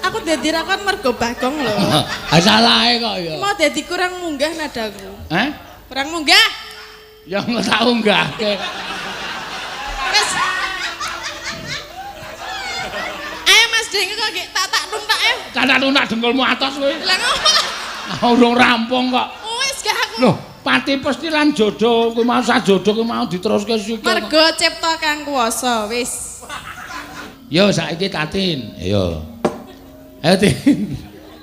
aku dadi rakon mergo Bagong lho. Ah salahe kok ya. Mau dadi kurang munggah nadaku. Kurang munggah? Ya engko tak unggahke. Wes. Ayo Mas Deng kok tak tuntak ya. Tak tuntak dengkulmu atos kowe. Lah ngopo? Urung rampung kok. Wis gak aku. Loh, pati pesti lan jodoh kuwi mau sajodoh kuwi mau diteruske sikil. Mergo cipta kang kuwasa wis. Yo saiki Tatin. Yo. Ayo Tin.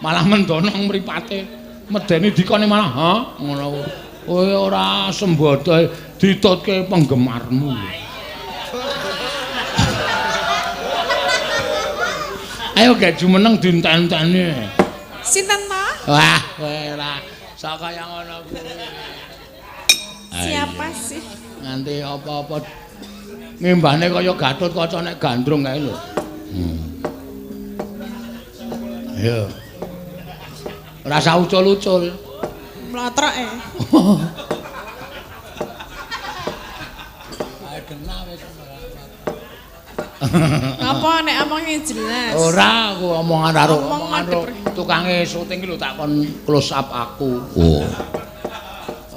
Malah mendonong mripate. Medeni dikone malah, "Ha?" Ngono. Kowe ora sembodo ditutke penggemarmu. Ayo gak jumeneng dinten-teni. Sinten ta? Wah, kowe ora sak kaya ngono kuwi. Siapa sih? Nganti apa-apa ngimbane kaya Gatut kaca nek gandrung kae lho. Ayo. Ora usah ucul-ucul. Mlotroke. Ae kena wis. Apa nek omongnya jelas? Ora aku omongan karo tukange syuting iki lho tak kon close up aku. Oh.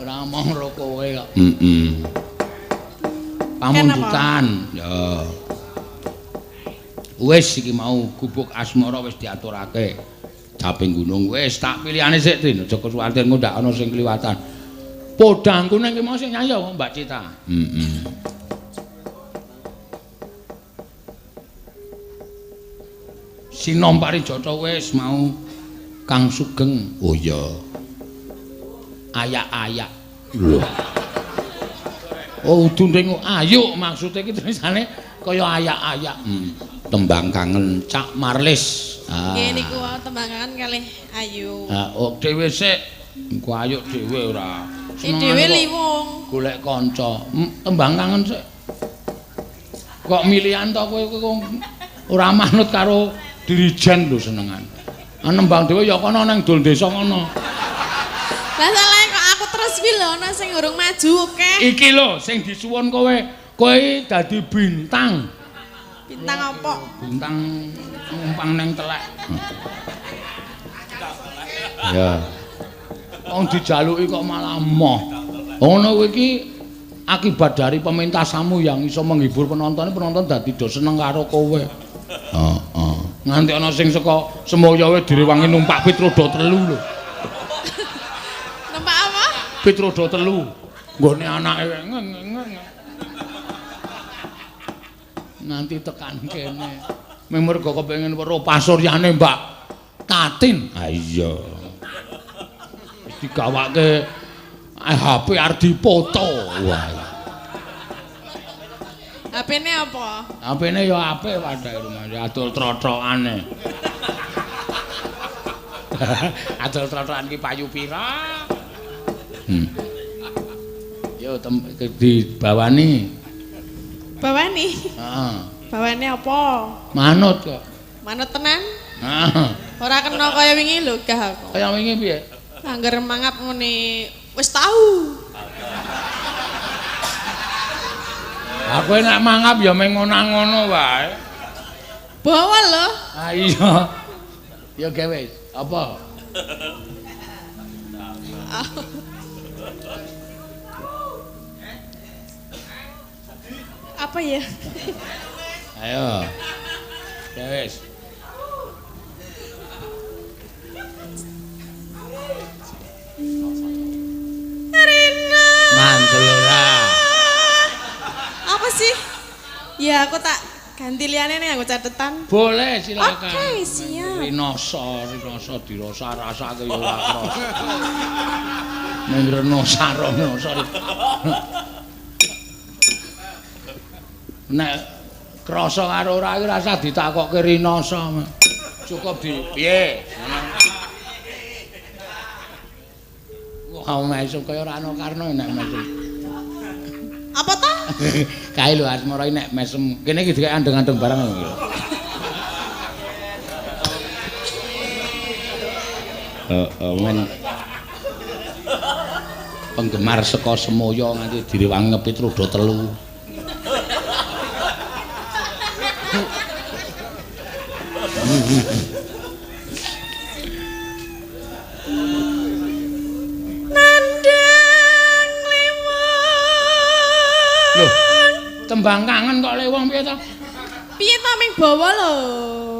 Ora omong karo kowe kok. Pamundutan. Ya. Wis iki mau gubuk asmara wis diaturake. Japing gunung wis tak pilihane sik Tin, aja kuwatir ndak ana sing kliwatan. Podangku ning ki mau sing nyanyi Mbak Cita. Sinom Parijata wis mau Kang Sugeng. Oh iya. Ayak-ayak. Lho. Oh udune ayu maksude iki tulisane kaya ayak-ayak. Tembang kangen Cak Marlis. Nggih niku tembang kangen kalih Ayu. Oh dhewe sik. Engko ayu dhewe ora. Dhewe liwung. Golek kanca. Tembang kangen sik. Kok milihan to kowe ora manut karo dirijen lho senengan. Nembang dhewe ya kono nang dol desa kono. Lah salah kok aku terus kuwi lho ana sing urung maju akeh. Iki lho sing disuwun kowe. Kowe dadi bintang. Bintang apa? Bintang numpang nang telek. Ya. Wong dijaluki kok malah moh. Ngono kuwi iki akibat dari pementasanmu yang iso menghibur penonton dadi do seneng karo kowe. Heeh. Nganti ana sing saka Semoyo wae direwangi numpak Pitroda 3 lho. Numpak apa? Pitroda 3. Nggone anake nganti tekan kene. Mergo kepengin weruh pasuryane Mbak Tatin. Ha iya. Wis digawake HP Ardi Poto. Wah. HP-ne apa? HP-ne ya apik padha rumah adol trotrokane. Adol trotrokan ki payu pira? Yo dibawani. Bawani? Heeh. Bawani apa? Manut kok. Manut tenan? Heeh. Ora kena kaya wingi lho gah aku. Kaya wingi piye? Angger mangap ngene wis tau. Aku nek mangap ya meng ngono wae. Bawa lho. Ah iya. Ya gawe apa? Apa ya? Ayo. Ya wis. Rina. Ngandel ora. Apa sih? Ya aku tak ganti liyane ning nggo catetan. Boleh silakan. Oke, siap. Rinoso dirasa-rasake ya ora krasa. Ning renosa. Nek krasa karo ora iki rasa ditakokke rinoso. Cukup di piye? Wah, mesum kaya ora ana karno nek mesum. Apa ta? Kae lho asmara nek mesem. Kene iki dikek andeng-andeng barang lho. Men penggemar saka Semoyo nganti direwangi Pitroda 3. Nandang lewong. Loh, tembang kangen kok lewong piye to? Piye to ming bawa lho.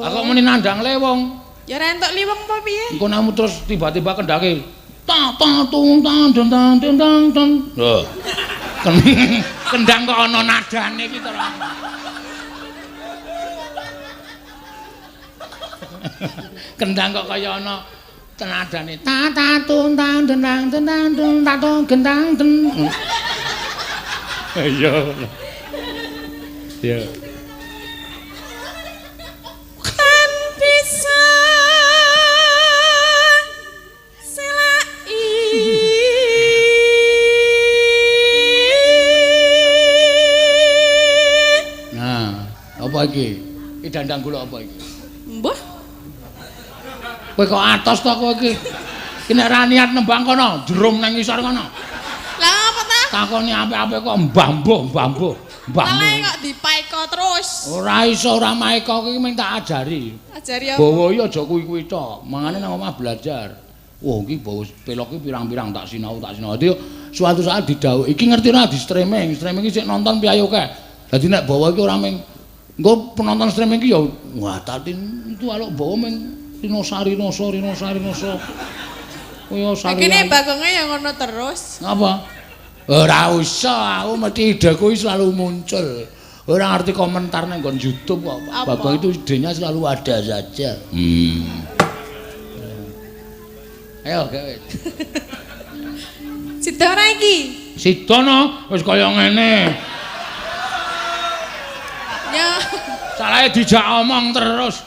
Aku muni nandang lewong. Ya rentok liweng apa piye? Engko namu terus tiba-tiba kendake. Ta ta tung tang dang dang dang dang dang. Loh. Kendang kok ana nadane iki to. Kendang kok kaya ana tenadane. Ta ta tung tang dang dang dang dang ta tung gendang den. Iya. Iya. Kan bisa selai. Nah, apa iki? Iki dandang kula apa iki? Mbah, Kowe kok atos to kowe iki? Ki nek ra niat nembang kono, jrum nang ngisor kono. lah apa ta? Takoni apik-apik kok mbambuh. Malah kok dipaeka terus. Ora iso ora maeka iki mung tak ajari. Ajari apa? Bawa iki aja kuwi-kuwi tok. Mangane nang omah belajar. Wah, iki bawa pelok iki pirang-pirang tak sinau. Dadi suatu saat didhawuhi, iki ngerti ora di streaming. Streaming iki sik nonton piye kae. Dadi nek bawa iki ora mung engko penonton streaming iki ya wah tatin itu alok bawa mung rinosari. Koyo sari. Kene bagonge ya ngono terus. Ngapa? Ora usah, aku mesti ideku selalu muncul. Ora ngerti komentar nang nggon YouTube kok. Bagong itu idenya selalu ada saja. Ayo gawe. Sida ora iki? Sida no, wis kaya ngene. Ya. Salahe dijak omong terus.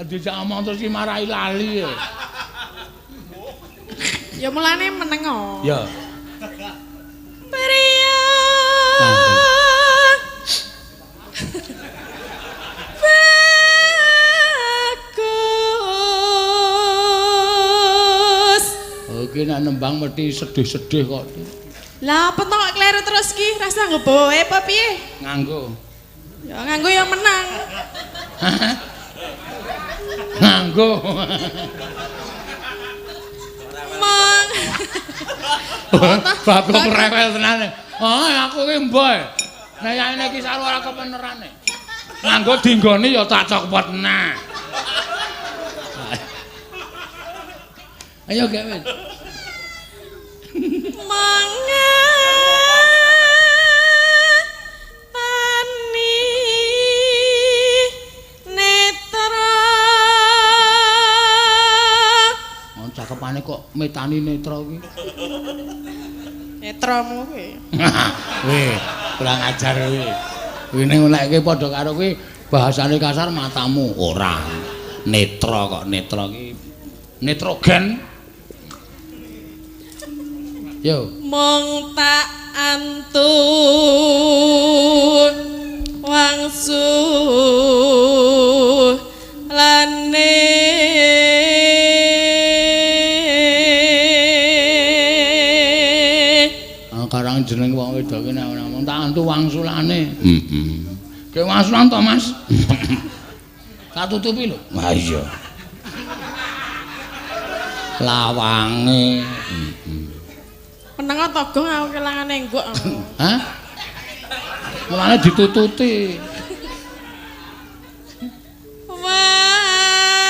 Dijak omong terus ki marahi lali. Ya mulane meneng kok. Ya. Priya. Bagus. Oke nek nembang mesti sedih-sedih kok. Lah apa to kok kleru terus ki? Rasa nggo bae apa piye? Nganggo. Ya nganggo ya menang. Nganggo. Mang. Bagong rewel tenan. Oh, aku ki mboh. Nek yaene iki saru ora kepenerane. Nganggo dinggone ya tak cokpot nah. Ayo gawe. Mangga tani netra. Oh, cakepane kok metani netra kuwi. Netramu kuwi. Weh, kurang ajar kuwi. Kuwi ning nek iki padha karo kuwi bahasane kasar matamu ora. Netra kok netra iki nitrogen. Yo. Mong tak antun wangsul lane Karang jeneng wong wedok iki nek ngomong tak antu wangsulane. Ke wangsulan to, Mas? Katutupi lho. Lah iya. Lawange. meneng togong aku kelangan engguk. Hah? Mulane ditututi. Walasa.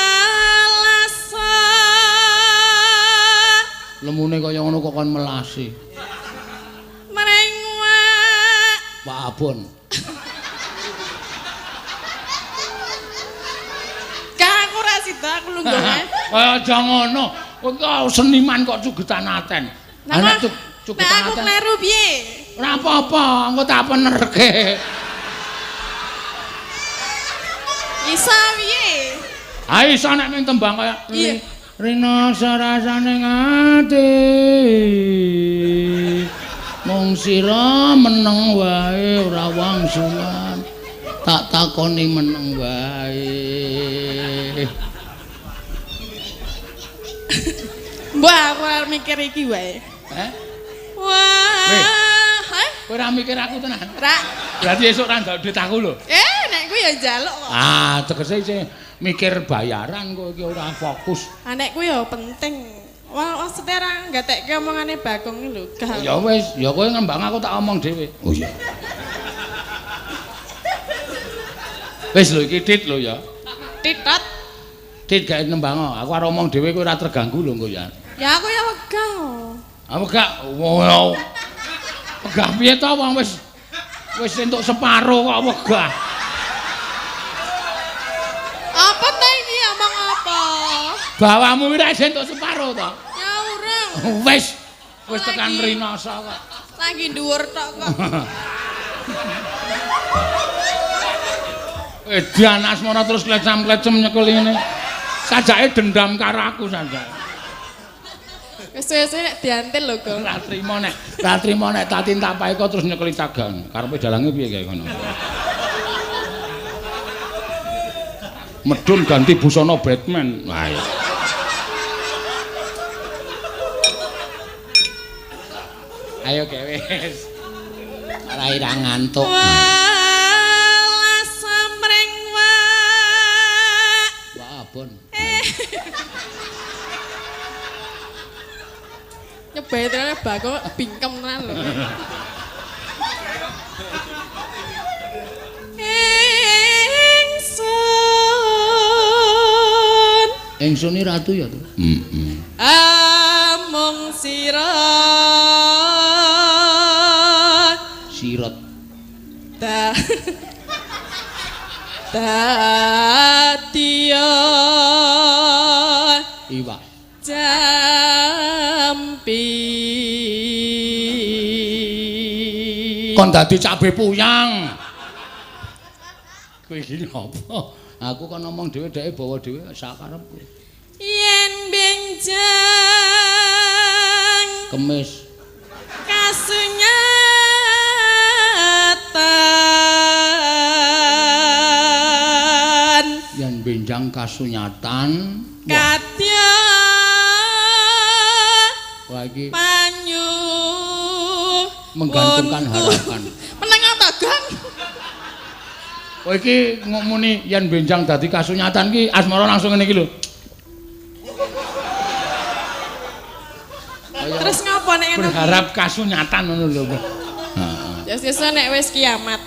Lemune kaya ngono kok kon melasi. Merengwa. Pak Abon. Kak aku ra sida aku lunggone. Aja ngono. Kok seniman kok cugetan aten. Anak cugetan aten. Aku kleru piye? Ora apa-apa, engko tak penerke. Isa piye? Ha iso nek mung tembang kaya Iya. Rina sarasane ngati. Mung sira meneng wae ora wangsulan. Tak takoni meneng wae. Mbah aku ora mikir iki wae. Heh? Wah. Kowe ora mikir aku tenan. Ra. Berarti esuk ra ndok duit aku lho. Nek kuwi kuwi ya njaluk kok. Ah, tegese sing mikir bayaran kok iki ora fokus. Anek kuwi ya penting. Wah, maksudnya ora gatekke omongane Bagong iki lho, Gal. Ya wis, ya kowe ngembang aku tak omong dhewe. Oh iya. Wis lho iki Tit lho ya. Titot. Tit gak nembang aku arep omong dhewe kowe ora terganggu lho engko ya. Ya aku ya wegah. Apa gak wow. Wegah piye to wong wis entuk separo kok wegah. Apa ta iki omong apa? Bawamu wis entuk separo to. Ya urung. Wis tekan rinoso kok. Lagi dhuwur tok kok. Edan asmara terus klecam-klecem nyekel ngene. Sajake dendam karo aku sajake. Wis nek diantil lho, Gong. Ora trimo nek tak tintapai kok terus nyekeli cagang. Karepe dalange piye kae ngono. Medun ganti busana Batman. Wah iya. Ayo ge wis. Ora ira ngantuk. Walas samring Wah, abon. Nyebai terus Bagong bingkem tenan lho. Ingsun iki ratu ya to. Amung sirat. Sirat. Dadian Iwak. jampi. Kon dadi cabe puyang. Kowe iki apa? Aku kan ngomong dhewe dheke bawa dhewe sakarepku. Yen benjang Kemis. kasunyatan Yen benjang kasunyatan. kadya Wah iki panyu menggantungkan harapan. meneng ta, Gang? Kowe iki ngomuni yen benjang dadi kasunyatan ki asmara langsung ngene iki lho. Terus ngapa nek ngono? Berharap kasunyatan ngono lho. Heeh. Ya sesuk nek wis kiamat.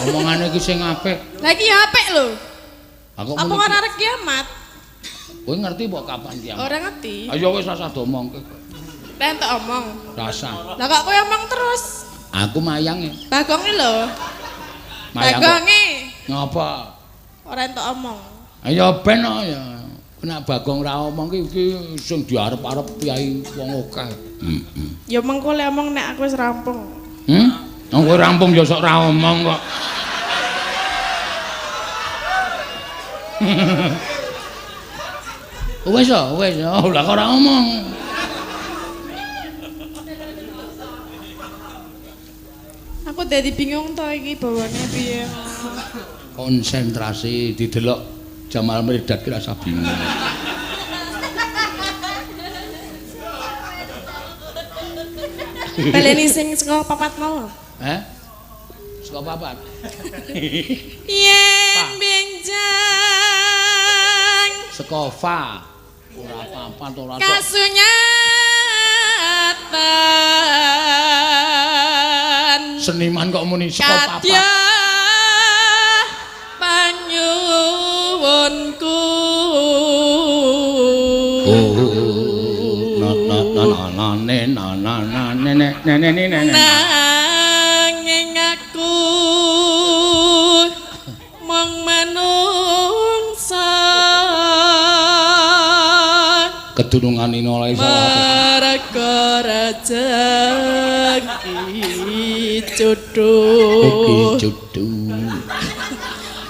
Omongane iki sing apik. Lah iki ya apik lho. Aku Apa muni. ora arep kiamat? Kowe ngerti mbok kapan kiamat? Ora ngerti. Ayo wis rasa domongke. Lah entuk omong. Rasa. Lah kok kowe omong terus? Aku mayange. Bagonge lho. Mayang. Bagonge Ngapa? ora entuk omong. Ayo ben ya. Nek Bagong ra omong iki sing diarep-arep piyai wong akeh. Ya mengko le omong nek aku wis rampung. Wong kowe rampung ya sok ra omong kok. Wes ya. Lah kok ora omong. Aku dadi bingung to iki bawane piye. Konsentrasi didelok Jamal Mirdad ki rasa bingung. Baleni sing saka papat mau. Saka papat. Yen benjang Saka fa. Ora papat ora tok. kasunyatan Seniman kok muni saka kadya papat. panyuwunku. Nanging aku mung manungsa Kedunungan ino lae salah. marga rejeki cudhu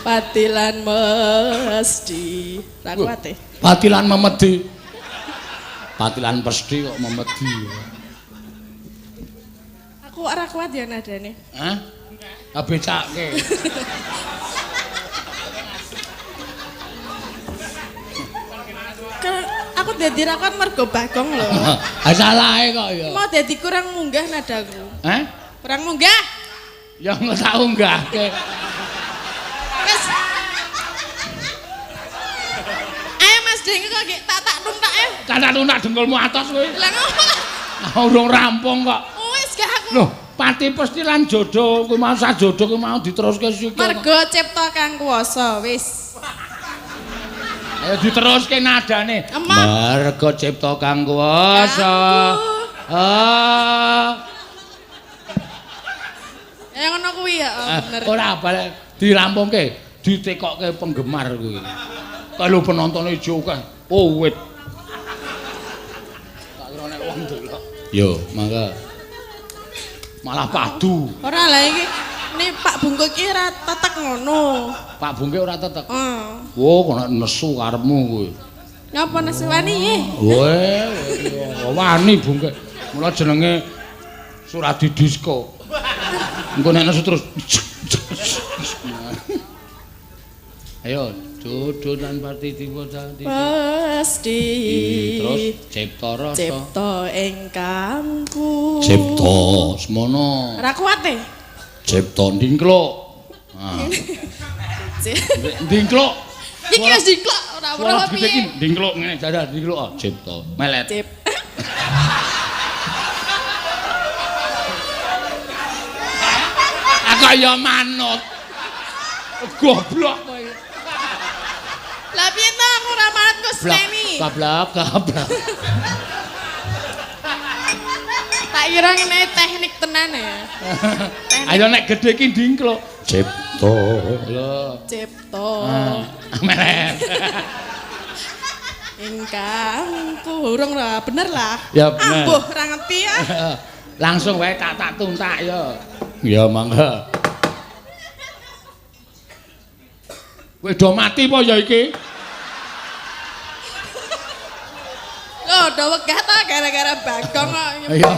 patilan mesti ra kuat e. Patilan memedi. Patilan pesti kok memedi. Aku ora kuat ya nadane. Hah? Becake. Aku dadi ra kuat mergo Bagong lho. Ah salahe kok ya. Mau dadi kurang munggah nadaku. Hah? Kurang munggah. Ya engko tak unggahke. Wis. Ayo Mas Deng kok nggih tak tuntake. Tak tunak dengkulmu atos kowe. Lah ngopo? Urung rampung kok. Wis gak aku. Loh, pati pesti lan jodoh kuwi mau sajodoh kuwi mau diteruske sik. Mergo cipta kang kuwasa wis. Ayo diteruske nadane. Emang. Mergo cipta kang kuwasa. Ya ngono kuwi ya, bener. Ora balik dirampungke, ditekokke penggemar kuwi. Kalau penontonnya ijo kan. Oh wit. Tak kira nek wong delok. Yo, mangga. Malah padu. Ora lah iki Pak Bungkuk iki ora tetek ngono. Pak Bungkuk ora tetek. Heeh. Wo kok nesu karepmu kuwi. Ngapa nesu wani nggih? Wani Bungkuk. Mula jenenge Suradi Disco. Engko nek nesu terus. Ayo, jodoh dan parti tiba tadi. Pasti. Terus cipta rasa. Cipta ingkangku. Cipta semono. Ora kuat e. Cipta ndingkluk. Nah. Ndingkluk. Iki wis diklok ora piye. Iki ndingkluk ngene jajal ndingkluk cipta melet. Cip. Kaya manut. Goblok kowe. Lah piye to aku ora manut kok seneni. Gablak. Tak kira ngene teknik tenan ya. Ayo nek gedhe iki ndingkluk. Cipta. Lho. Cipta. Melet. Ingkangku urung ora bener lah. Ya bener. Ambuh ora ngerti ya. Langsung wae tak tuntak ya. Ya mangga. Kowe do mati apa ya iki? Loh, do wegah ta gara-gara Bagong kok. Iya.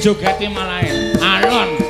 Jogeti malah alon.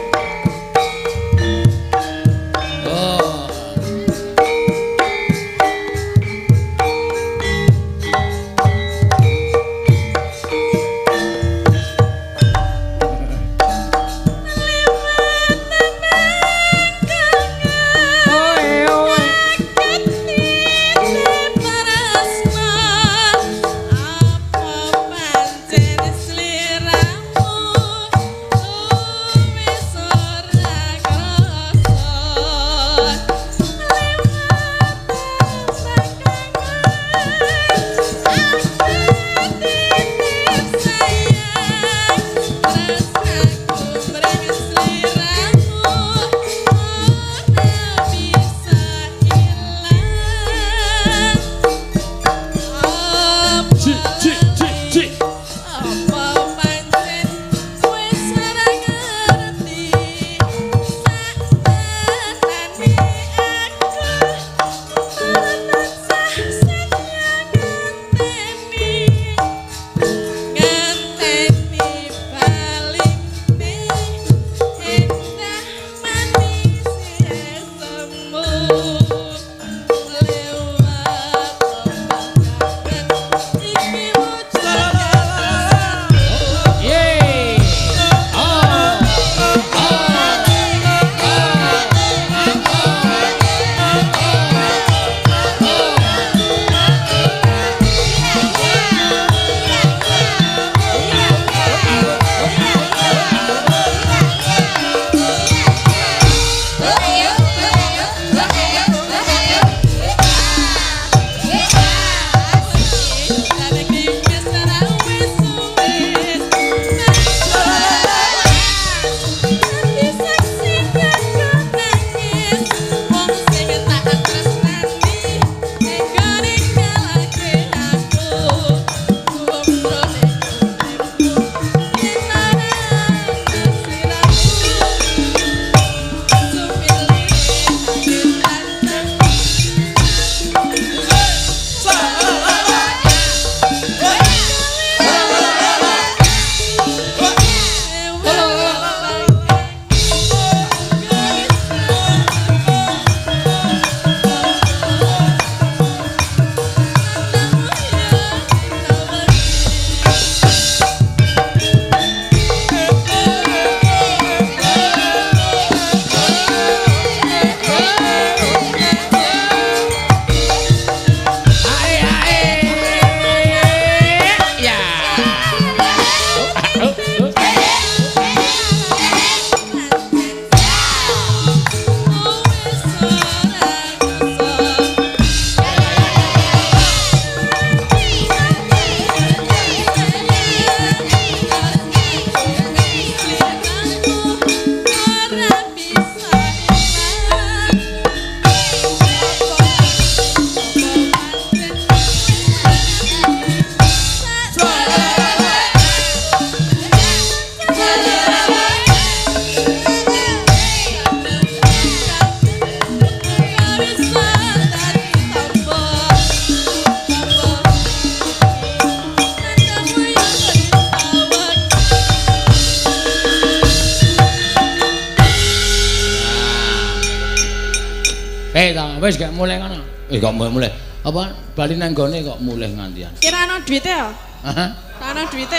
wis gak mulai kono. Kok mulai. Apa bali nang gone kok mulai ngantian. Kira ana duwite ya? Hah? Ana duwite.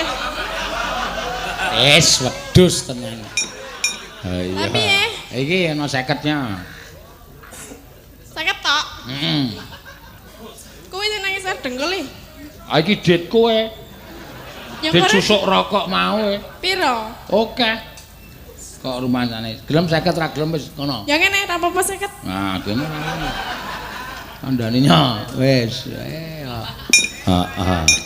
Wis wedhus tenan. Ha iya. Tapi Iki ana 50-nya. 50 tok. Heeh. Kuwi sing nang isor dengkul e. Ah iki dit kowe. Yang Dit kono susuk rokok mau e. piro? Oke. Kok rumangsane. Gelem 50 ra gelem wis kono. Ya ngene ra apa-apa 50. Nah, kene ra. Kandhane nya wis. Heeh.